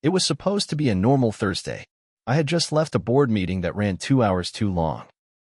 It was supposed to be a normal Thursday. I had just left a board meeting that ran 2 hours too long.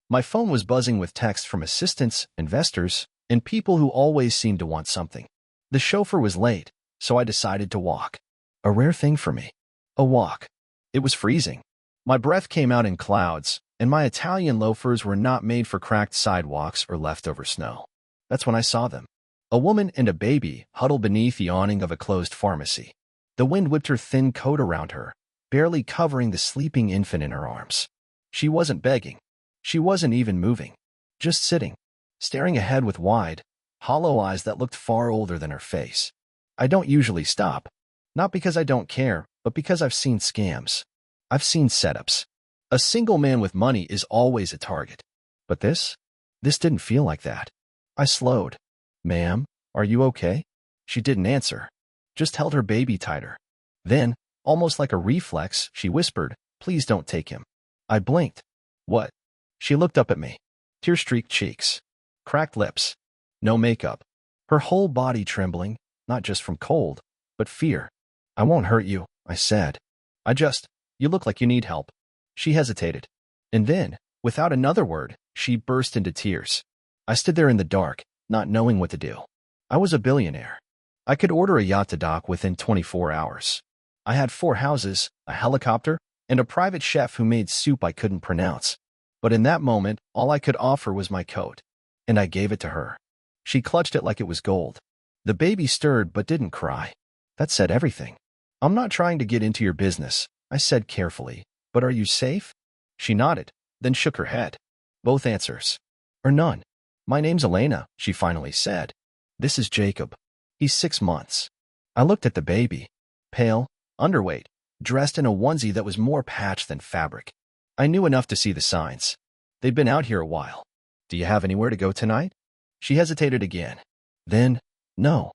My phone was buzzing with texts from assistants, investors, and people who always seemed to want something. The chauffeur was late, so I decided to walk. A rare thing for me. A walk. It was freezing. My breath came out in clouds, and my Italian loafers were not made for cracked sidewalks or leftover snow. That's when I saw them. A woman and a baby huddled beneath the awning of a closed pharmacy. The wind whipped her thin coat around her, barely covering the sleeping infant in her arms. She wasn't begging. She wasn't even moving. Just sitting, staring ahead with wide, hollow eyes that looked far older than her face. I don't usually stop. Not because I don't care, but because I've seen scams. I've seen setups. A single man with money is always a target. But this didn't feel like that. I slowed. "Ma'am, are you okay?" She didn't answer, just held her baby tighter. Then, almost like a reflex, she whispered, "Please don't take him." I blinked. "What?" She looked up at me. Tear-streaked cheeks. Cracked lips. No makeup. Her whole body trembling, not just from cold, but fear. "I won't hurt you," I said. You look like you need help." She hesitated. And then, without another word, she burst into tears. I stood there in the dark, not knowing what to do. I was a billionaire. I could order a yacht to dock within 24 hours. I had 4 houses, a helicopter, and a private chef who made soup I couldn't pronounce. But in that moment, all I could offer was my coat. And I gave it to her. She clutched it like it was gold. The baby stirred but didn't cry. That said everything. "I'm not trying to get into your business," I said carefully, "but are you safe?" She nodded, then shook her head. "Both answers. Or none." "My name's Elena," she finally said. "This is Jacob. He's 6 months." I looked at the baby. Pale, underweight, dressed in a onesie that was more patch than fabric. I knew enough to see the signs. They'd been out here a while. "Do you have anywhere to go tonight?" She hesitated again. Then, "No."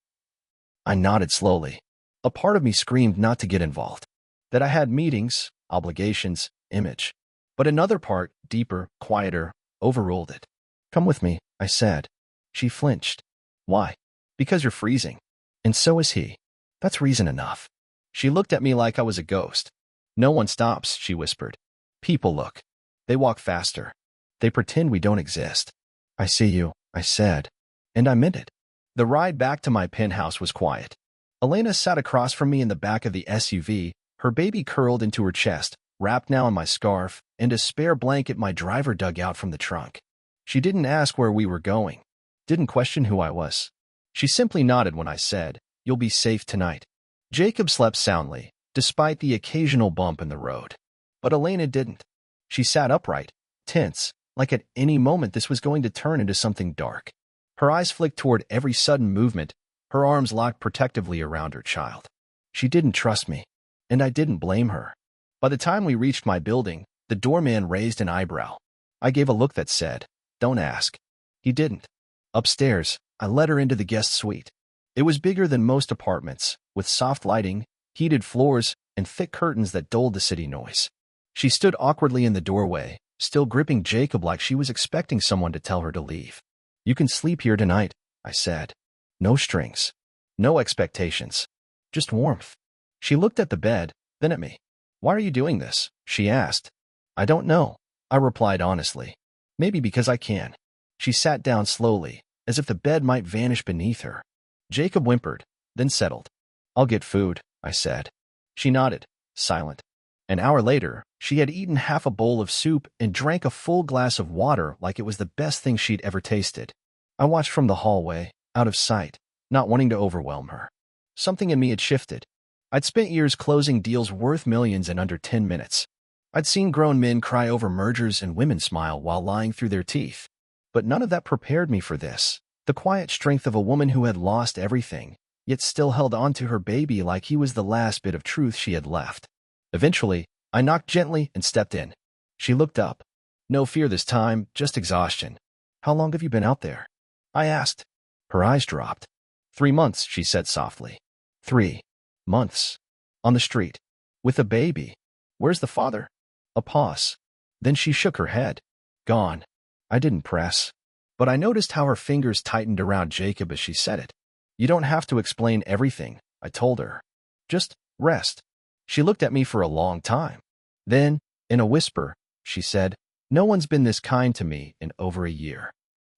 I nodded slowly. A part of me screamed not to get involved. That I had meetings, obligations, image. But another part, deeper, quieter, overruled it. "Come with me," I said. She flinched. "Why?" "Because you're freezing. And so is he." "That's reason enough." She looked at me like I was a ghost. "No one stops," she whispered. "People look. They walk faster. They pretend we don't exist." "I see you," I said. And I meant it. The ride back to my penthouse was quiet. Elena sat across from me in the back of the SUV, her baby curled into her chest, wrapped now in my scarf, and a spare blanket my driver dug out from the trunk. She didn't ask where we were going. Didn't question who I was. She simply nodded when I said, "You'll be safe tonight." Jacob slept soundly, despite the occasional bump in the road. But Elena didn't. She sat upright, tense, like at any moment this was going to turn into something dark. Her eyes flicked toward every sudden movement, her arms locked protectively around her child. She didn't trust me, and I didn't blame her. By the time we reached my building, the doorman raised an eyebrow. I gave a look that said, "Don't ask." He didn't. Upstairs, I led her into the guest suite. It was bigger than most apartments, with soft lighting, heated floors, and thick curtains that dulled the city noise. She stood awkwardly in the doorway, still gripping Jacob like she was expecting someone to tell her to leave. "You can sleep here tonight," I said. "No strings. No expectations. Just warmth." She looked at the bed, then at me. "Why are you doing this?" she asked. "I don't know," I replied honestly. "Maybe because I can." She sat down slowly, as if the bed might vanish beneath her. Jacob whimpered, then settled. "I'll get food," I said. She nodded, silent. An hour later, she had eaten half a bowl of soup and drank a full glass of water like it was the best thing she'd ever tasted. I watched from the hallway, out of sight, not wanting to overwhelm her. Something in me had shifted. I'd spent years closing deals worth millions in under 10 minutes. I'd seen grown men cry over mergers and women smile while lying through their teeth. But none of that prepared me for this. The quiet strength of a woman who had lost everything, yet still held on to her baby like he was the last bit of truth she had left. Eventually, I knocked gently and stepped in. She looked up. No fear this time, just exhaustion. "How long have you been out there?" I asked. Her eyes dropped. 3 months, she said softly. 3 months. On the street. With a baby. Where's the father? A pause. Then she shook her head. Gone. I didn't press. But I noticed how her fingers tightened around Jacob as she said it. "You don't have to explain everything," I told her. "Just rest." She looked at me for a long time. Then, in a whisper, she said, "No one's been this kind to me in over a year."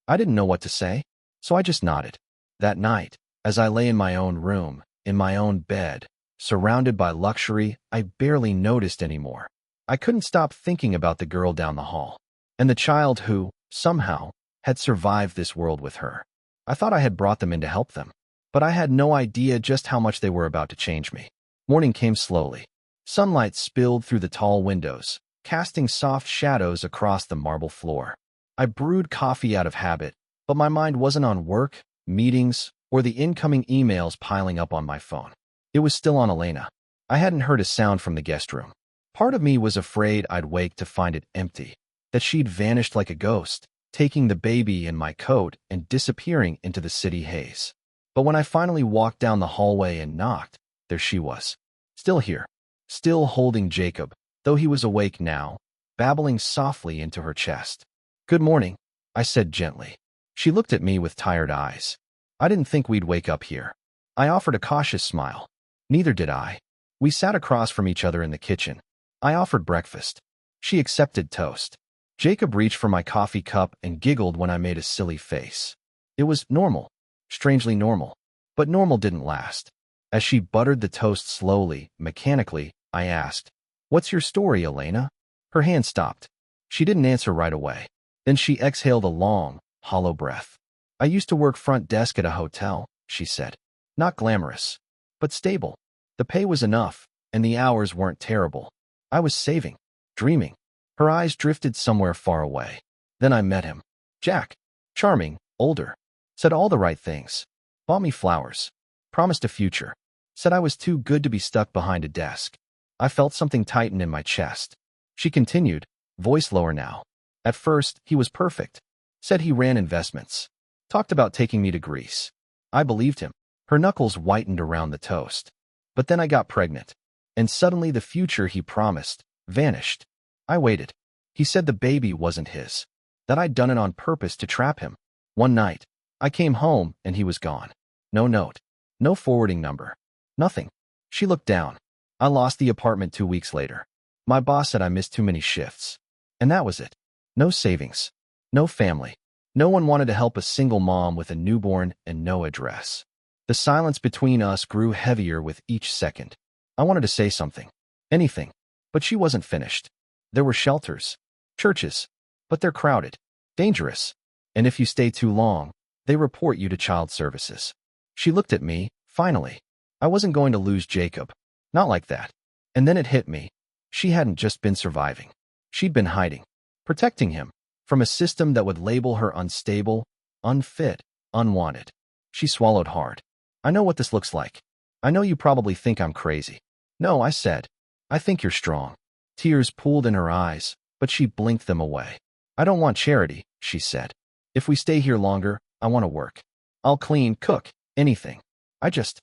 I didn't know what to say, so I just nodded. That night, as I lay in my own room, in my own bed, surrounded by luxury I barely noticed anymore, I couldn't stop thinking about the girl down the hall, and the child who, somehow, had survived this world with her. I thought I had brought them in to help them, but I had no idea just how much they were about to change me. Morning came slowly. Sunlight spilled through the tall windows, casting soft shadows across the marble floor. I brewed coffee out of habit, but my mind wasn't on work, meetings, or the incoming emails piling up on my phone. It was still on Elena. I hadn't heard a sound from the guest room. Part of me was afraid I'd wake to find it empty, that she'd vanished like a ghost, taking the baby and my coat and disappearing into the city haze. But when I finally walked down the hallway and knocked, there she was. Still here. Still holding Jacob, though he was awake now, babbling softly into her chest. "Good morning," I said gently. She looked at me with tired eyes. "I didn't think we'd wake up here." I offered a cautious smile. "Neither did I." We sat across from each other in the kitchen. I offered breakfast. She accepted toast. Jacob reached for my coffee cup and giggled when I made a silly face. It was normal, strangely normal. But normal didn't last. As she buttered the toast slowly, mechanically, I asked, "What's your story, Elena?" Her hand stopped. She didn't answer right away. Then she exhaled a long, hollow breath. "I used to work front desk at a hotel," she said. "Not glamorous, but stable. The pay was enough, and the hours weren't terrible. I was saving, dreaming." Her eyes drifted somewhere far away. "Then I met him. Jack. Charming, older. Said all the right things. Bought me flowers. Promised a future. Said I was too good to be stuck behind a desk." I felt something tighten in my chest. She continued, voice lower now. "At first, he was perfect. Said he ran investments. Talked about taking me to Greece. I believed him." Her knuckles whitened around the toast. "But then I got pregnant. And suddenly the future he promised vanished. I waited. He said the baby wasn't his. That I'd done it on purpose to trap him. One night, I came home and he was gone. No note. No forwarding number. Nothing." She looked down. "I lost the apartment 2 weeks later. My boss said I missed too many shifts. And that was it. No savings. No family. No one wanted to help a single mom with a newborn and no address." The silence between us grew heavier with each second. I wanted to say something. Anything. But she wasn't finished. There were shelters. Churches. But they're crowded. Dangerous. And if you stay too long, they report you to child services. She looked at me, finally. I wasn't going to lose Jacob. Not like that. And then it hit me. She hadn't just been surviving. She'd been hiding. Protecting him. From a system that would label her unstable, unfit, unwanted. She swallowed hard. "I know what this looks like. I know you probably think I'm crazy." "No," I said. "I think you're strong." Tears pooled in her eyes, but she blinked them away. "I don't want charity," she said. "If we stay here longer, I want to work. I'll clean, cook, anything. I just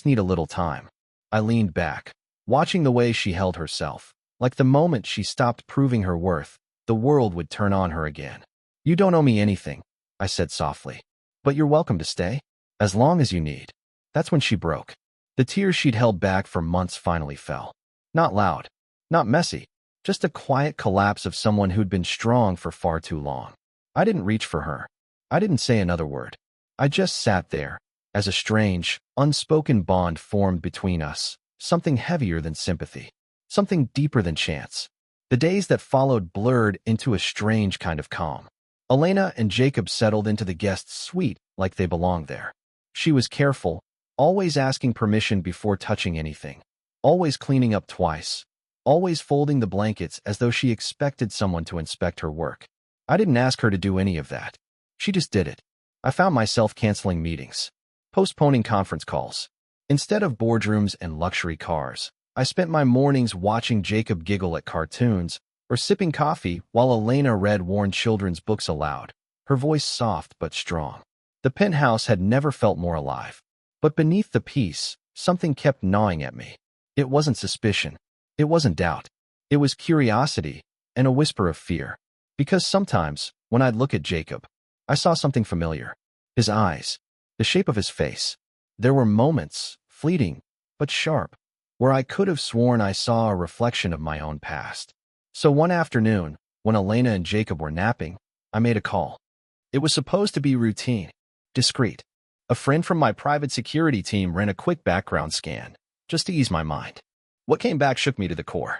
need a little time." I leaned back, watching the way she held herself. Like the moment she stopped proving her worth, the world would turn on her again. "You don't owe me anything," I said softly. "But you're welcome to stay. As long as you need." That's when she broke. The tears she'd held back for months finally fell. Not loud. Not messy. Just a quiet collapse of someone who'd been strong for far too long. I didn't reach for her. I didn't say another word. I just sat there, as a strange, unspoken bond formed between us, something heavier than sympathy, something deeper than chance. The days that followed blurred into a strange kind of calm. Elena and Jacob settled into the guest suite like they belonged there. She was careful, always asking permission before touching anything, always cleaning up twice, always folding the blankets as though she expected someone to inspect her work. I didn't ask her to do any of that. She just did it. I found myself canceling meetings, postponing conference calls. Instead of boardrooms and luxury cars, I spent my mornings watching Jacob giggle at cartoons or sipping coffee while Elena read worn children's books aloud, her voice soft but strong. The penthouse had never felt more alive. But beneath the peace, something kept gnawing at me. It wasn't suspicion. It wasn't doubt. It was curiosity and a whisper of fear. Because sometimes, when I'd look at Jacob, I saw something familiar. His eyes, the shape of his face. There were moments, fleeting, but sharp, where I could have sworn I saw a reflection of my own past. So one afternoon, when Elena and Jacob were napping, I made a call. It was supposed to be routine, discreet. A friend from my private security team ran a quick background scan, just to ease my mind. What came back shook me to the core.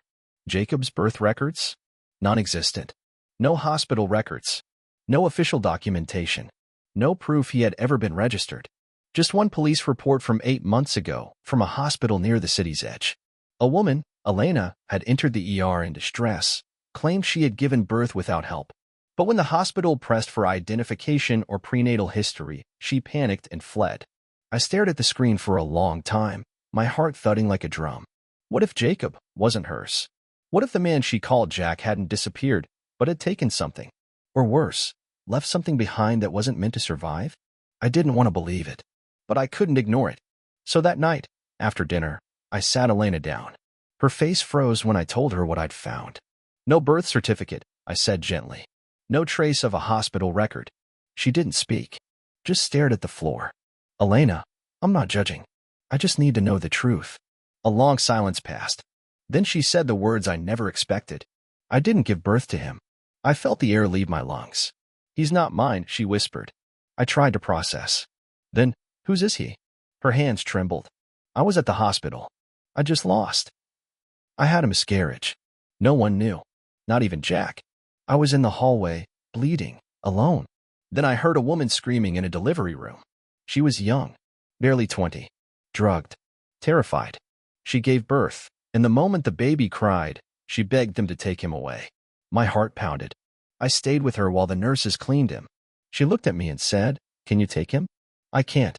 Jacob's birth records? Non-existent. No hospital records. No official documentation. No proof he had ever been registered. Just one police report from 8 months ago from a hospital near the city's edge. A woman, Elena, had entered the ER in distress, claimed she had given birth without help. But when the hospital pressed for identification or prenatal history, she panicked and fled. I stared at the screen for a long time, my heart thudding like a drum. What if Jacob wasn't hers? What if the man she called Jack hadn't disappeared, but had taken something? Or worse, left something behind that wasn't meant to survive? I didn't want to believe it, but I couldn't ignore it. So that night, after dinner, I sat Elena down. Her face froze when I told her what I'd found. No birth certificate, I said gently. No trace of a hospital record. She didn't speak, just stared at the floor. Elena, I'm not judging. I just need to know the truth. A long silence passed. Then she said the words I never expected. I didn't give birth to him. I felt the air leave my lungs. He's not mine, she whispered. I tried to process. Then, whose is he? Her hands trembled. I was at the hospital. I just lost. I had a miscarriage. No one knew. Not even Jack. I was in the hallway, bleeding, alone. Then I heard a woman screaming in a delivery room. She was young, barely 20, drugged, terrified. She gave birth, and the moment the baby cried, she begged them to take him away. My heart pounded. I stayed with her while the nurses cleaned him. She looked at me and said, "Can you take him?" I can't.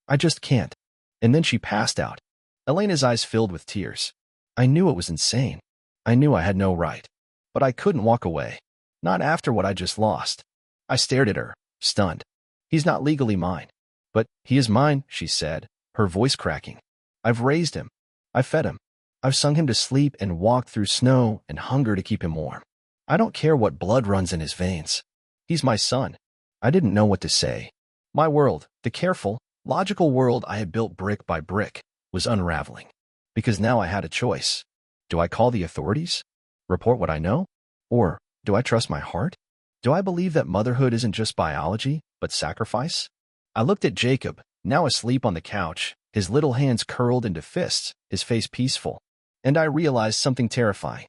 I just can't. And then she passed out. Elena's eyes filled with tears. I knew it was insane. I knew I had no right. But I couldn't walk away. Not after what I just lost. I stared at her, stunned. He's not legally mine. But he is mine, she said, her voice cracking. I've raised him. I've fed him. I've sung him to sleep and walked through snow and hunger to keep him warm. I don't care what blood runs in his veins. He's my son. I didn't know what to say. My world, the careful, logical world I had built brick by brick, was unraveling. Because now I had a choice. Do I call the authorities? Report what I know? Or do I trust my heart? Do I believe that motherhood isn't just biology, but sacrifice? I looked at Jacob, now asleep on the couch, his little hands curled into fists, his face peaceful. And I realized something terrifying.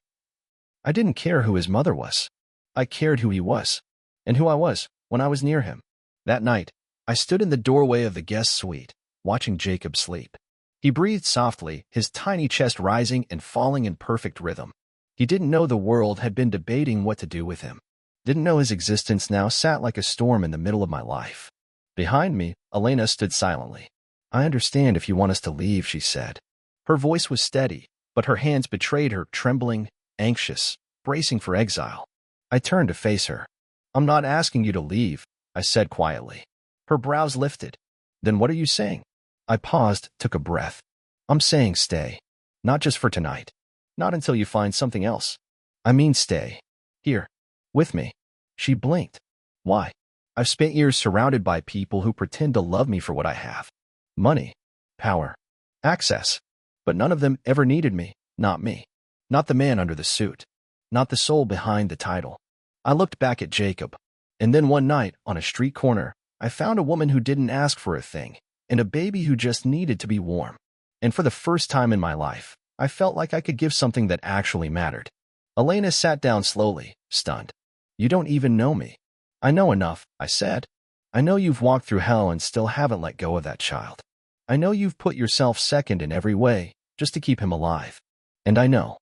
I didn't care who his mother was. I cared who he was, and who I was when I was near him. That night, I stood in the doorway of the guest suite, watching Jacob sleep. He breathed softly, his tiny chest rising and falling in perfect rhythm. He didn't know the world had been debating what to do with him. Didn't know his existence now sat like a storm in the middle of my life. Behind me, Elena stood silently. I understand if you want us to leave, she said. Her voice was steady, but her hands betrayed her, trembling, anxious, bracing for exile. I turned to face her. I'm not asking you to leave, I said quietly. Her brows lifted. Then what are you saying? I paused, took a breath. I'm saying stay. Not just for tonight. Not until you find something else. I mean stay. Here. With me. She blinked. Why? I've spent years surrounded by people who pretend to love me for what I have. Money. Power. Access. But none of them ever needed me. Not me. Not the man under the suit. Not the soul behind the title. I looked back at Jacob. And then one night, on a street corner, I found a woman who didn't ask for a thing, and a baby who just needed to be warm. And for the first time in my life, I felt like I could give something that actually mattered. Elena sat down slowly, stunned. You don't even know me. I know enough, I said. I know you've walked through hell and still haven't let go of that child. I know you've put yourself second in every way, just to keep him alive. And I know.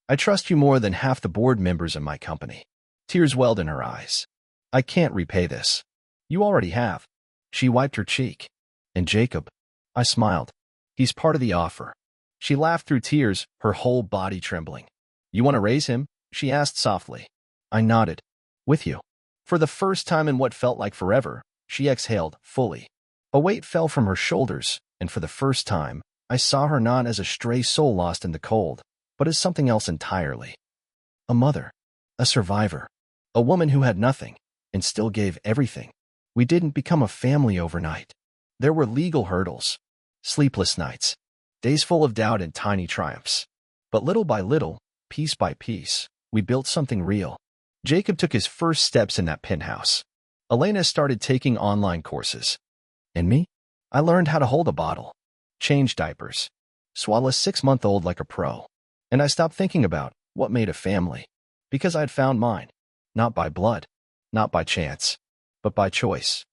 I trust you more than half the board members in my company. Tears welled in her eyes. I can't repay this. You already have. She wiped her cheek. And Jacob? I smiled. He's part of the offer. She laughed through tears, her whole body trembling. You want to raise him? She asked softly. I nodded. With you. For the first time in what felt like forever, she exhaled fully. A weight fell from her shoulders, and for the first time, I saw her not as a stray soul lost in the cold, but as something else entirely. A mother. A survivor. A woman who had nothing, and still gave everything. We didn't become a family overnight. There were legal hurdles. Sleepless nights. Days full of doubt and tiny triumphs. But little by little, piece by piece, we built something real. Jacob took his first steps in that penthouse. Elena started taking online courses. And me? I learned how to hold a bottle, change diapers, swaddle a 6-month-old like a pro. And I stopped thinking about what made a family, because I'd found mine, not by blood, not by chance, but by choice.